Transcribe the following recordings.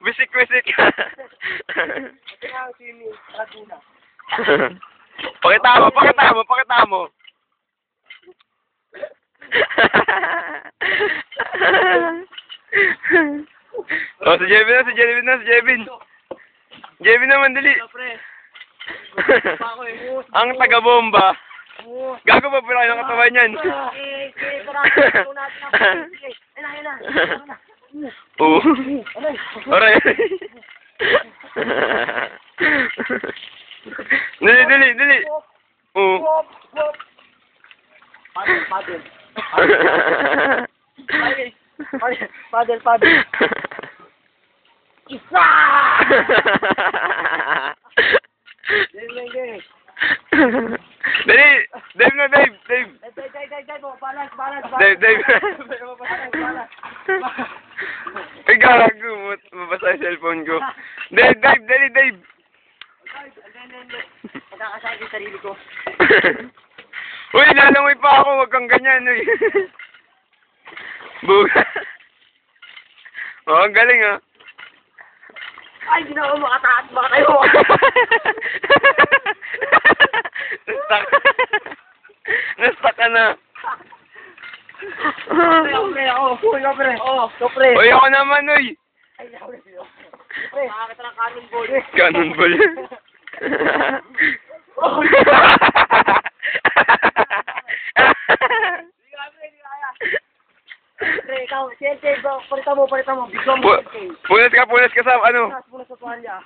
Wisik-wisik. Pakita mo, pakita mo, pakita mo. Oh, si Jevin na, si Jevin na, si Jevin. Jevin naman, dali. Ang taga-bomba. Gago pa pala ng katawan yan. Oo. Aray. Dali, dali, dali. Oo. Padel. Isa! Dali! Dave na, Dave! Dave! Dave! Ay, gago. Mabasa yung cellphone ko. Dave! Dave! Dali, Dave! Pagkakasaya ko yung sarili ko. Uy, lalangoy pa ako. Huwag kang ganyan, uy. Buga. Oh, ang galing, ah. Ay, hindi na ako makataas. Baka tayo. Nastuck. Nastuck ka na. Pre, ako. Pre. Oo, pre. Uy, ako naman, uy. Ay, ako. Pre, makakita ng cannonball. Cannonball. Pre, ikaw. Siyempre, palita mo. Bigla mo. Punas ka sa ano? Punas sa tuwalya.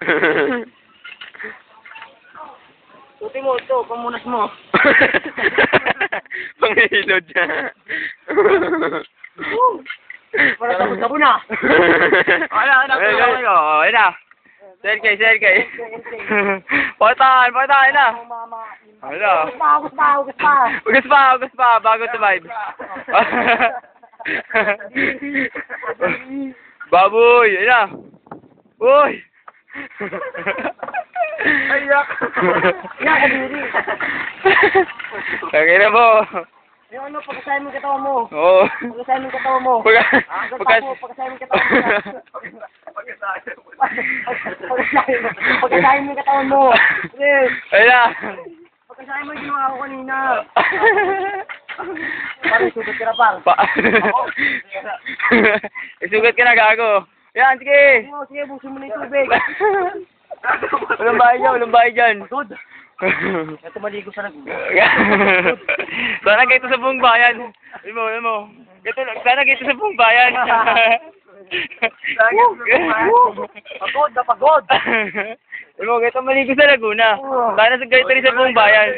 Tuti mo ito, pamunas mo. Panghihilod niya. Para sabon na. Ayun na. Sergey. Portahan na. Hala. Ugas pa, bago tumaib. Baboy, ayun na. Uy! Ayak! Ayak, kadiri! Tagay na mo. Yung ano, pagkasahin mo yung katawan mo. Oo. Pagkasahin mo yung katawan mo. Pagkasahin mo yung katawan mo. Pagkasahin mo yung katawan mo. Ayun na. Pagkasahin mo yung ginawa ko kanina. Parang sugat ka na pang. Isugat ka na, gago. Yan, sige. Sige, busin mo na yung tubig. Walang bahay dyan. Good. Ito maligo sa Sana ganito sa buong bayan. Alam mo. Sana ganito sa buong bayan. Pagod. Alam mo, ganito maligo sa Laguna. Sana ganito rin sa buong bayan.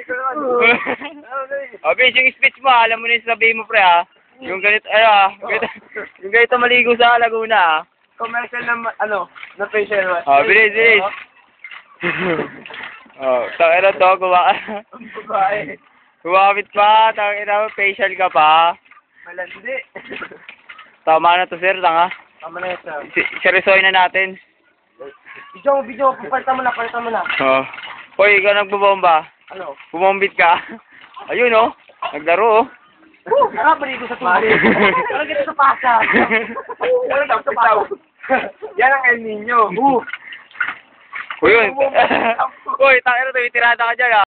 Okay, yung speech mo, alam mo na yung sabihin mo, pre, ha? Yung ganito, yung ganito maligo sa Laguna, ha? Commercial na, na facial wash. Oh, bilis. Oh, tangina to, gumamit pa, tangina mo, facial ka pa. Malandi. Tama na to, sir, tanga. Tama na yun, sir. Seryosoy na natin. Video, palitan mo na. Oh. Hoy, ikaw nagbobomba. Ano? Bumombit ka. Ayun, oh. Naglaro, oh. Nakapaligo sa tubig. Walang gito sa pasa. Walang gito sa pasa. Yan ang El Nino. Uy, yun. Uy, tangina to, itirada ka dyan, ah.